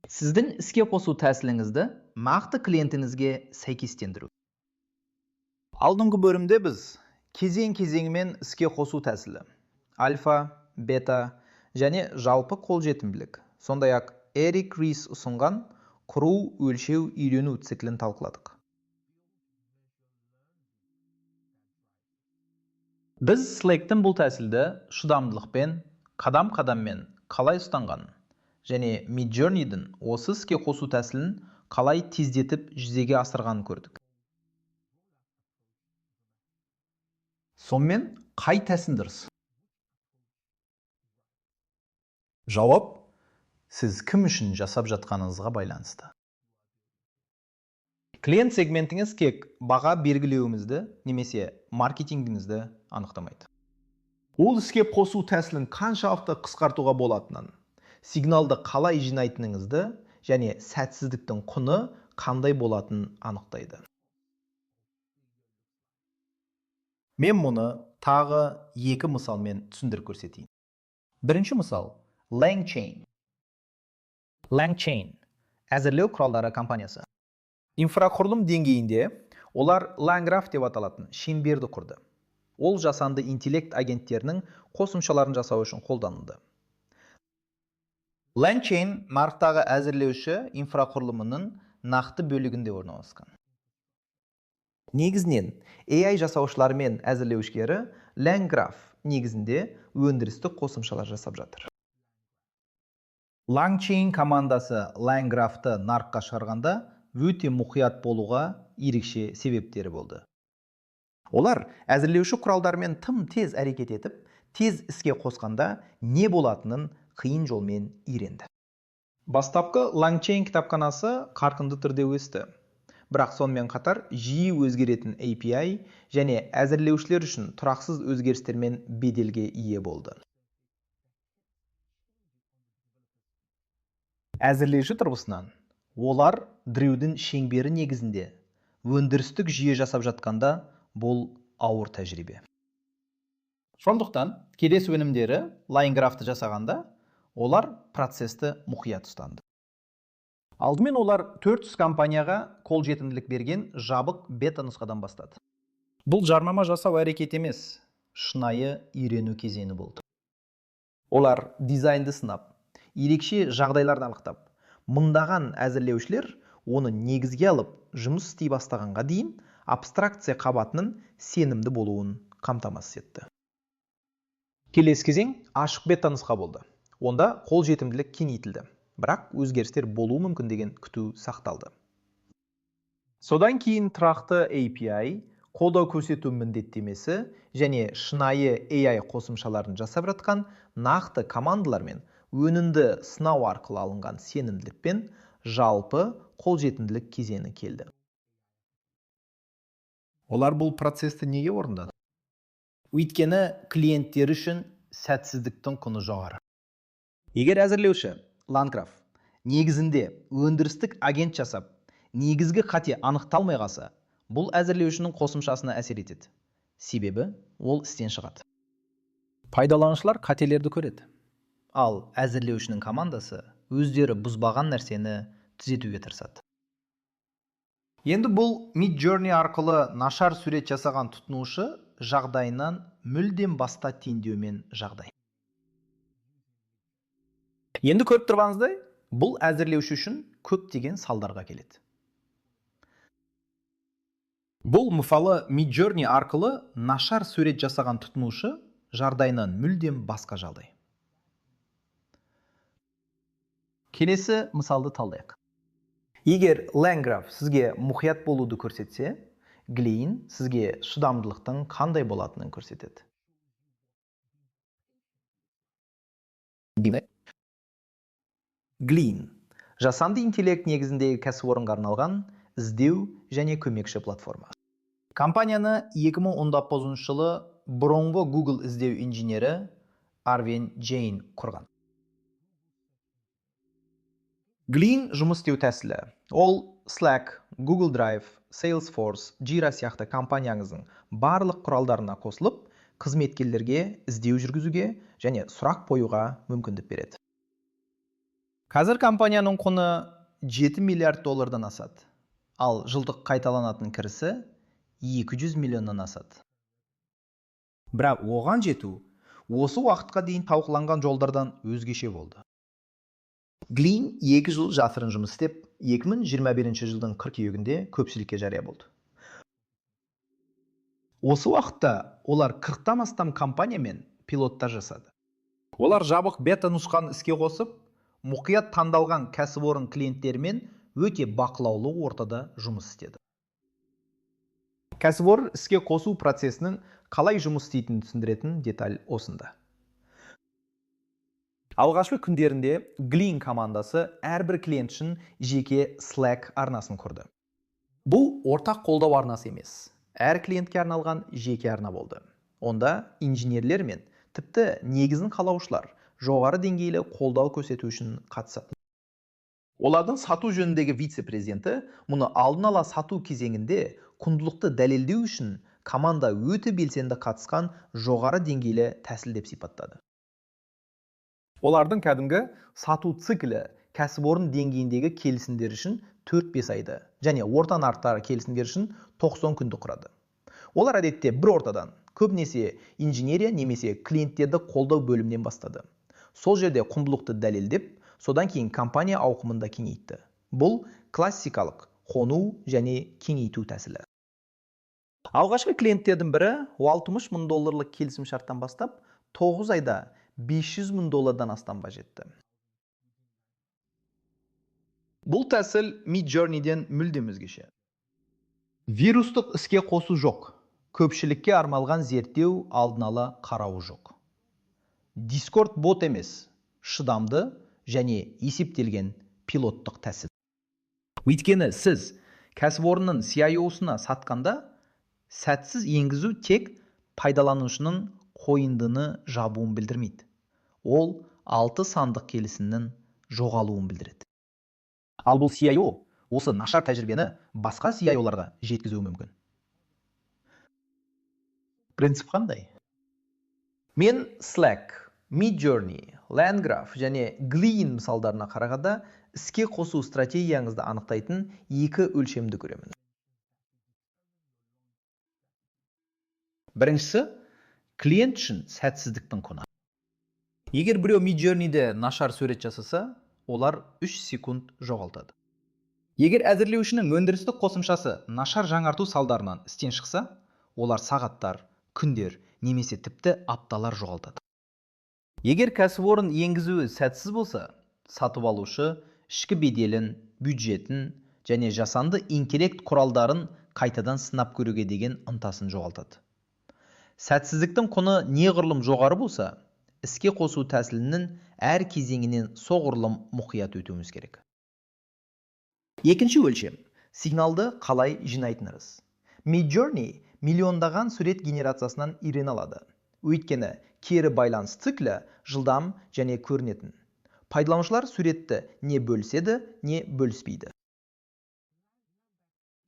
Сіздің іске қосу тәсіліңізді нақты клиентіңізге сәйкестендіру. Алдыңғы бөлімде біз кезең-кезеңімен іске қосу тәсілі, альфа, бета және жалпы қолжетімділік, сондай-ақ Эрик Рис ұсынған құру, өлшеу, үйрену циклін талқыладық. Біз Slack'тің бұл тәсілді шыдамдылықпен, қадам-қадаммен қалай ұстанғанын және Midjourney'дің осы іске қосу тәсілін қалай тездетіп жүзеге асырғанын көрдік. Сонымен қай тәсіл дұрыс? Жауап: сіз кім үшін жасап жатқаныңызға байланысты. Клиент сегментіңіз тек баға белгілеуіңізді немесе маркетингіңізді анықтамайды. Ол іске қосу тәсілін қаншалықты қысқартуға болатынын, сигналды қалай жинайтыныңызды және сәтсіздіктің құны қандай болатынын анықтайды. Мен мұны тағы екі мысалмен түсіндіріп көрсетейін. Бірінші мысал LangChain. LangChain әзірлеу құралдары компаниясы. Инфрақұрылым деңгейінде олар LangGraph деп аталатын шеңберді құрды. Ол жасанды интеллект агенттерінің қосымшаларын жасау үшін қолданылды. LangChain нарықтағы әзірлеуші инфрақұрылымының нақты бөлігінде орналасқан. Негізінен AI жасаушылар мен әзірлеушілері LangGraph негізінде өндірістік қосымшалар жасап жатыр. LangChain командасы LangGraph'ты нарыққа шығарғанда өте мұқият болуға ерекше себептері болды. Олар әзірлеуші құралдармен тым тез әрекет етіп, тез іске қосқанда не болатынын қиын жолмен үйренді. Бастапқы LangChain кітапханасы қарқынды түрде өсті. Бірақ сонымен қатар жиі өзгеретін API және әзірлеушілер үшін тұрақсыз өзгерістермен беделге ие болды. Әзірлеуші тұрғысынан олар Дрюдің шеңбері негізінде өндірістік жүйе жасап жатқанда бұл ауыр тәжірибе. Сондықтан келесі өнімдері LangGraph'ты жасағанда олар процесті мұқият ұстанды. Алдымен олар 400 компанияға қолжетімділік берген жабық бета нұсқадан бастады. Бұл жарнама жасау әрекет емес, шынайы үйрену кезеңі болды. Олар дизайнды сынап, ерекше жағдайларды анықтап, мыңдаған әзірлеушілер оны негізге алып жұмыс істей бастағанға дейін абстракция қабатының сенімді болуын қамтамасыз етті. Келесі кезең ашық бета нұсқа болды. Онда қолжетімділік кеңейтілді, бірақ өзгерістер болуы мүмкін деген күту сақталды. Содан кейін тұрақты API, қолдау көрсету міндеттемесі және шынайы AI қосымшаларын жасап жатқан нақты командалар мен өнімді сынау арқылы алынған сенімділікпен жалпы қолжетімділік кезеңі келді. Олар бұл процесті неге орындады? Өйткені клиенттер үшін сәтсіздіктің құны жоғары. Егер әзірлеуші LangGraph негізінде өндірістік агент жасап, негізгі қате анықталмай қалса, бұл әзірлеушінің қосымшасына әсер етеді. Себебі ол істен шығады. Пайдаланушылар қателерді көреді. Ал әзірлеушінің командасы өздері бұзбаған нәрсені түзетуге тырысады. Енді бұл Midjourney арқылы нашар сурет жасаған тұтынушы жағдайынан мүлдем басқа теңдеумен жағдай. Енді көріп тұрғаныңыздай, бұл әзірлеуші үшін көптеген салдарға келеді. Бұл мысалы Midjourney арқылы нашар сурет жасаған тұтынушы жағдайынан мүлдем басқа жағдай. Келесі мысалды талдайық. Егер LangGraph сізге мұқият болуды көрсетсе, Glean сізге шыдамдылықтың қандай болатынын көрсетеді. Glean жасанды интеллект негізіндегі кәсіпорынға арналған іздеу және көмекші платформа. Компанияны 2019 жылы бұрынғы Google іздеу инженері Arvind Jain құрған. Glean жұмыс істеу тәсілі. Ол Slack, Google Drive, Salesforce, Jira сияқты компанияңыздың барлық құралдарына қосылып, қызметкерлерге іздеу жүргізуге және сұрақ қоюға мүмкіндік береді. Қазір компанияның құны 7 миллиард доллардан асады. Ал жылдық қайталанатын кірісі 200 миллионнан асады. Бірақ оған жету осы уақытқа дейін талқыланған жолдардан өзгеше болды. Glean 2 жыл жасырын жұмыс істеп, 2021 жылдың қыркүйегінде көпшілікке жария болды. Осы уақытта олар 40-тан астам компаниямен пилоттар жасады. Олар жабық бета нұсқаны іске қосып, мұқият таңдалған кәсіпорын клиенттерімен өте бақылаулы ортада жұмыс істеді. Кәсіпорын іске қосу процесінің қалай жұмыс істейтінін түсіндіретін деталь осында. Алғашқы күндерінде Glean командасы әрбір клиент үшін жеке Slack арнасын құрды. Бұл ортақ қолдау арнасы емес, әр клиентке арналған жеке арна болды. Онда инженерлер мен тіпті негізін қалаушылар жоғары деңгейлі қолдау көрсету үшін қатысады. Олардың сату жөніндегі вице-президенті мұны алдын ала сату кезеңінде құндылықты дәлелдеу үшін команда өте белсенді қатысқан жоғары деңгейлі тәсіл деп сипаттады. Олардың кәдімгі сату циклі кәсіпорын деңгейіндегі келісімдер үшін 4-5 айды және орта нарықтағы келісімдер үшін 90 күнді құрады. Олар әдетте бір ортадан, көбінесе инженерия немесе клиенттерді қолдау бөлімнен бастады. Сол жерде құндылықты дәлелдеп, содан кейін компания ауқымында кеңейтті. Бұл классикалық қону және кеңейту тәсілі. Алғашқы клиенттердің бірі $60 мың келісім шарттан бастап, 9 айда $500 мың астамға жетті. Бұл тәсіл Midjourney'ден мүлдем өзгеше. Вирустық іске қосу жоқ. Көпшілікке арналған зерттеу алдын ала қарауы жоқ. Discord бот емес, шыдамды және есептелген пилоттық тәсіл. Өйткені сіз кәсіпорынның CIO-сына сатқанда, сәтсіз енгізу тек пайдаланушының қойындыны жабуын білдірмейді. Ол 6 сандық келісімнің жоғалуын білдіреді. Ал бұл CIO осы нашар тәжірибені басқа CIO-ларға жеткізуі мүмкін. Принцип қандай? Мен Slack, Midjourney, LandGraph және Glean мысалдарына қарағанда іске қосу стратегияңызды анықтайтын 2 өлшемді көремін. Біріншісі, клиент үшін сәтсіздіктің құны. Егер біреу Midjourney'де нашар сурет жасаса, олар 3 секунд жоғалтады. Егер әзірлеушінің өндірістік қосымшасы нашар жаңарту салдарынан істен шықса, олар сағаттар, күндер немесе тіпті апталар жоғалтады. Егер кәсіпорын енгізуі сәтсіз болса, сатып алушы ішкі беделін, бюджетін және жасанды интеллект құралдарын қайтадан сынап көруге деген ынтасын жоғалтады. Сәтсіздіктің құны неғұрлым жоғары болса, іске қосу тәсілінің әр кезеңінен соғұрлым мұқият өтуіміз керек. Екінші өлшем – сигналды қалай жинайтыныңыз. Midjourney миллиондаған сурет генерациясынан үйрене алады. Өйткені кері байланыс циклі жылдам және көрінетін. Пайдаланушылар суретті не бөліседі, не бөліспейді.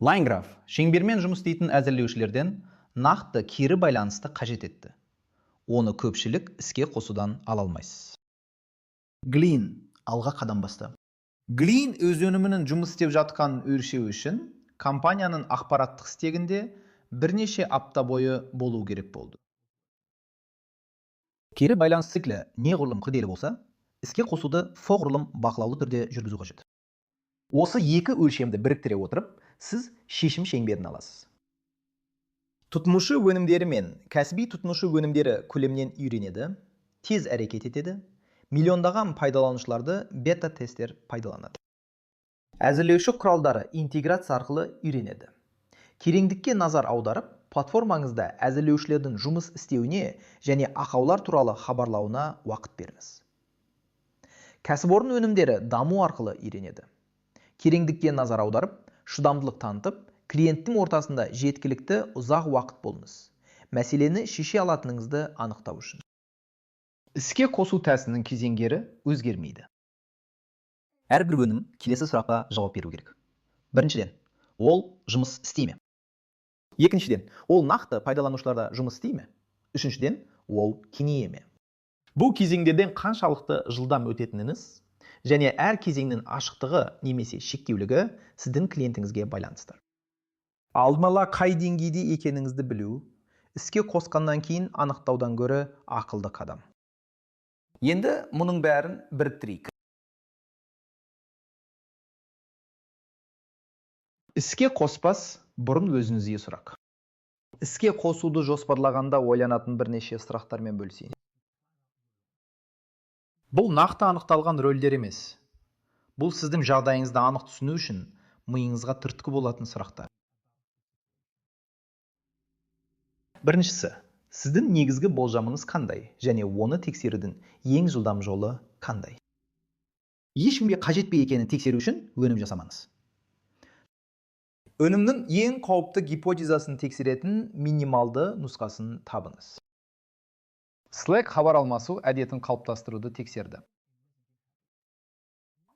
LandGraph шеңбермен жұмыс істейтін әзірлеушілерден нақты кері байланысты қажет етті. Оны көпшілік іске қосудан ала алмайсыз. Glean алға қадам басты. Glean өз өнімінің жұмыс істеп жатқан өлшеу үшін компанияның ақпараттық стегінде бірнеше апта бойы болу керек болды. Кері байланыс циклі неғұрлым күрделі болса, іске қосуды соғұрлым бақылаулы түрде жүргізу қажет. Осы 2 өлшемді біріктіре отырып, сіз шешім шеңберін аласыз. Тұтынушы өнімдері мен кәсіби тұтынушы өнімдері көлемнен үйренеді, тез әрекет етеді, миллиондаған пайдаланушыларды бета-тестер пайдаланады. Әзірлеуші құралдары интеграция арқылы үйренеді. Кереңдікке назар аударып, платформаңызда әзірлеушілердің жұмыс істеуіне және ақаулар туралы хабарлауына уақыт беріңіз. Кәсіпорын өнімдері даму арқылы үйренеді. Кереңдікке назар аударып, шыдамдылық танытып, клиенттің ортасында жеткілікті ұзақ уақыт болыңыз. Мәселені шеше алатыныңызды анықтау үшін. Іске қосу тәсілінің кезеңдері өзгермейді. Әрбір өнім келесі сұраққа жауап беру керек. Біріншіден, ол жұмыс істей ме? Екіншіден, ол нақты пайдаланушыларда жұмыс істей ме? Үшіншіден, ол кеңейе ме? Бұл кезеңдерден қаншалықты жылдам өтетініңіз және әр кезеңнің ашықтығы немесе шектеулігі сіздің клиентіңізге байланысты. Алдын ала қай деңгейде екеніңізді білу, іске қосқаннан кейін анықтаудан гөрі ақылды қадам. Енді мұның бәрін біріктірейік. Іске қоспас бұрын өзіңізге сұрақ. Іске қосуды жоспарлағанда ойланатын бірнеше сұрақтармен бөлісейін. Бұл нақты анықталған рөлдер емес. Бұл сіздің жағдайыңызды анық түсіну үшін миыңызға түрткі болатын сұрақтар. Біріншісі, сіздің негізгі болжамыңыз қандай және оны тексерудің ең жылдам жолы қандай? Ешкімге қажет пе екенін тексеру үшін өнім жасамаңыз. Өнімнің ең қауіпті гипотезасын тексеретін минималды нұсқасын табыңыз. Slack хабар алмасу әдетін қалыптастыруды тексерді.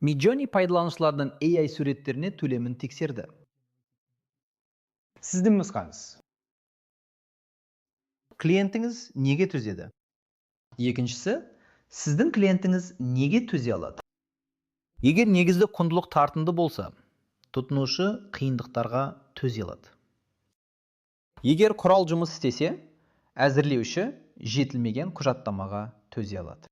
Midjourney пайдаланушылардың AI суреттеріне төлемін тексерді. Сіздің нұсқаңыз. Клиентіңіз неге төзеді? Екіншісі, сіздің клиентіңіз неге төзе алады? Егер негізді құндылық тартымды болса, тұтынушы қиындықтарға төзе алады. Егер құрал жұмыс істесе, әзірлеуші жетілмеген құжаттамаға төзе алады.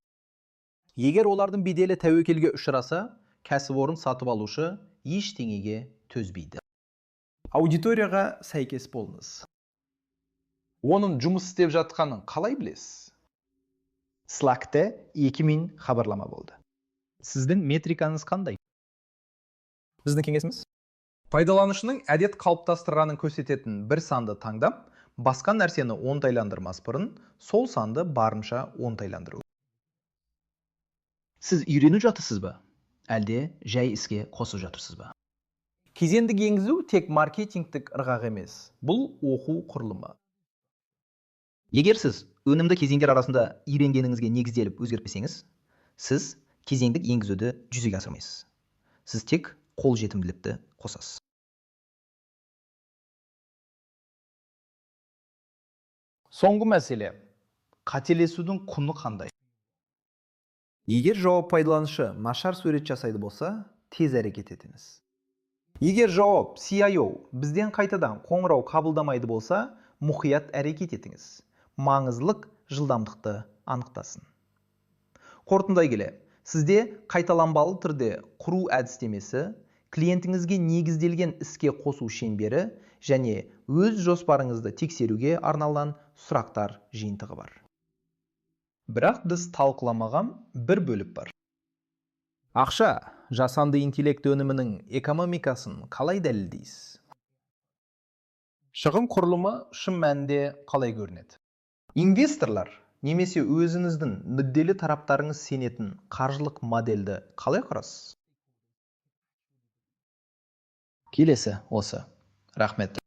Егер олардың беделі тәуекелге ұшыраса, кәсіпорын сатып алушы ештеңеге төзбейді. Аудиторияға сәйкес болыңыз. Оның жұмыс істеп жатқанын қалай білесіз? Slack'те 2000 хабарлама болды. Сіздің метрикаңыз қандай? Біздің кеңесіміз? Пайдаланушының әдет қалыптастырғанын көрсететін бір санды таңдап, басқа нәрсені оңтайландырмас бұрын, сол санды барынша оңтайландыру. Сіз үйреніп жатырсыз ба? Әлде жай іске қосып жатырсыз ба? Кезеңдік енгізу тек маркетингтік ырғақ емес, бұл оқу құрылымы. Егер сіз өнімді кезеңдер арасында үйренгеніңізге негізделіп өзгертпесеңіз, сіз кезеңдік енгізуді жүзеге асырмайсыз. Сіз тек қолжетімділікті қосасыз. Соңғы мәселе, қателесудің құны қандай? Егер жауап пайдаланушы нашар сурет жасайды болса, тез әрекет етіңіз. Егер жауап CIO бізден қайтадан қоңырау қабылдамайды болса, мұқият әрекет етіңіз. Маңыздылық жылдамдықты анықтасын. Қорытындай келе, сізде қайталанбалы түрде құру әдістемесі, клиентіңізге негізделген іске қосу шеңбері және өз жоспарыңызды тексеруге арналған сұрақтар жиынтығы бар. Бірақ біз талқыламаған бір бөліп бар. Ақша, жасанды интеллект өнімінің экономикасын қалай дәлелдейсіз? Шығын құрылымы шын мәнінде қалай көрінеді? Инвесторлар немесе өзіңіздің мүдделі тараптарыңыз сенетін қаржылық модельді қалай құрасыз? Келесі осы. Рахмет.